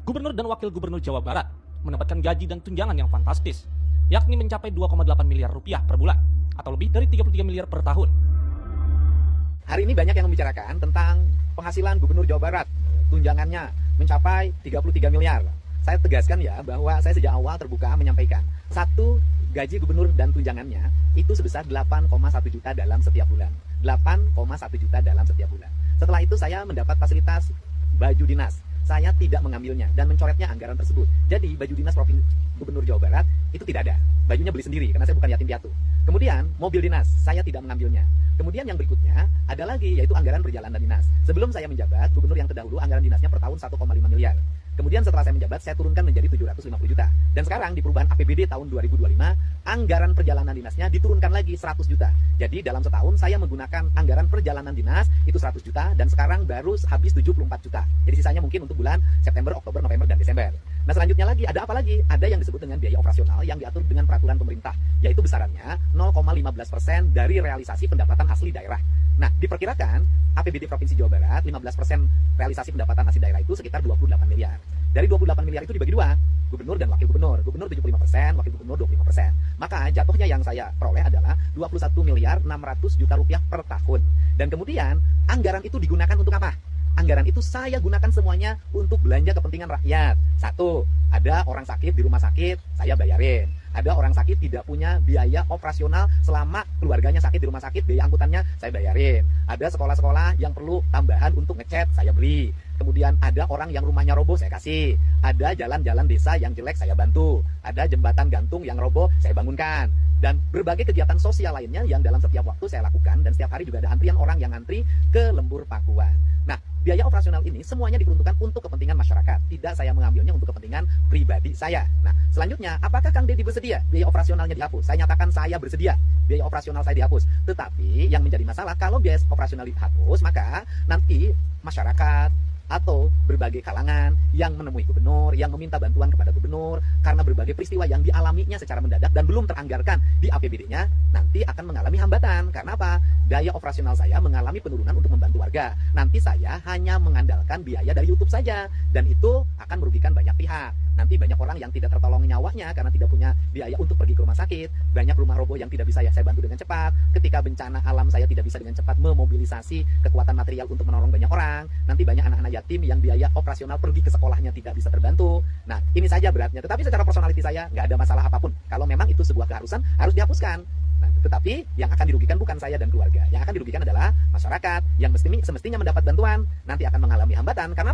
Gubernur dan Wakil Gubernur Jawa Barat mendapatkan gaji dan tunjangan yang fantastis, yakni mencapai 2,8 miliar rupiah per bulan, atau lebih dari 33 miliar per tahun. Hari ini banyak yang membicarakan tentang penghasilan Gubernur Jawa Barat, tunjangannya mencapai 33 miliar. Saya tegaskan ya bahwa saya sejak awal terbuka menyampaikan, satu gaji gubernur dan tunjangannya itu sebesar 8,1 juta dalam setiap bulan. 8,1 juta dalam setiap bulan. Setelah itu saya mendapat fasilitas baju dinas. Saya tidak mengambilnya dan mencoretnya anggaran tersebut. Jadi baju dinas Gubernur Jawa Barat itu tidak ada. Bajunya beli sendiri karena saya bukan yatim piatu. Kemudian mobil dinas saya tidak mengambilnya. Kemudian yang berikutnya ada lagi yaitu anggaran perjalanan dinas. Sebelum saya menjabat, gubernur yang terdahulu anggaran dinasnya per tahun 1,5 miliar. Kemudian setelah saya menjabat, saya turunkan menjadi 750 juta. Dan sekarang di perubahan APBD tahun 2025, anggaran perjalanan dinasnya diturunkan lagi 100 juta. Jadi dalam setahun saya menggunakan anggaran perjalanan dinas itu 100 juta dan sekarang baru habis 74 juta. Jadi sisanya mungkin untuk bulan September, Oktober, November, dan Desember. Nah selanjutnya lagi, ada apa lagi? Ada yang disebut dengan biaya operasional yang diatur dengan peraturan pemerintah, yaitu besarannya 0,15% dari realisasi pendapatan asli daerah. Nah, diperkirakan APBD Provinsi Jawa Barat 15% realisasi pendapatan asli daerah itu sekitar 28 miliar. Dari 28 miliar itu dibagi dua, gubernur dan wakil gubernur. Gubernur 75%, wakil gubernur 25%. Maka jatuhnya yang saya peroleh adalah 21 miliar 600 juta rupiah per tahun. Dan kemudian anggaran itu digunakan untuk apa? Anggaran itu saya gunakan semuanya untuk belanja kepentingan rakyat. Satu, ada orang sakit di rumah sakit, saya bayarin. Ada orang sakit tidak punya biaya operasional selama keluarganya sakit di rumah sakit, biaya angkutannya saya bayarin. Ada sekolah-sekolah yang perlu tambahan untuk ngecat, saya beli. Kemudian ada orang yang rumahnya roboh, saya kasih. Ada jalan-jalan desa yang jelek, saya bantu. Ada jembatan gantung yang roboh, saya bangunkan. Dan berbagai kegiatan sosial lainnya yang dalam setiap waktu saya lakukan. Dan setiap hari juga ada antrian orang yang antri ke Lembur Pakuan. Nah, biaya operasional ini semuanya diperuntukkan untuk kepentingan masyarakat. Tidak saya mengambilnya untuk kepentingan pribadi saya. Nah, selanjutnya, apakah Kang Deddy bersedia biaya operasionalnya dihapus? Saya nyatakan saya bersedia biaya operasional saya dihapus. Tetapi yang menjadi masalah, kalau biaya operasional dihapus, maka nanti masyarakat atau berbagai kalangan yang menemui gubernur, yang meminta bantuan kepada gubernur karena berbagai peristiwa yang dialaminya secara mendadak dan belum teranggarkan di APBD-nya, nanti akan mengalami hambatan. Karena apa? Daya operasional saya mengalami penurunan untuk membantu warga. Nanti saya hanya mengandalkan biaya dari YouTube saja, dan itu akan merugikan banyak pihak. Nanti banyak orang yang tidak tertolong nyawanya karena tidak punya biaya untuk pergi ke rumah sakit. Banyak rumah roboh yang tidak bisa saya bantu dengan cepat. Ketika bencana alam saya tidak bisa dengan cepat memobilisasi kekuatan material untuk menolong banyak orang. Nanti banyak anak-anak yatim yang biaya operasional pergi ke sekolahnya tidak bisa terbantu. Nah, ini saja beratnya. Tetapi secara personality saya nggak ada masalah apapun. Kalau memang itu sebuah keharusan, harus dihapuskan. Nah, tetapi yang akan dirugikan bukan saya dan keluarga. Yang akan dirugikan adalah masyarakat yang semestinya mendapat bantuan, nanti akan mengalami hambatan. Karena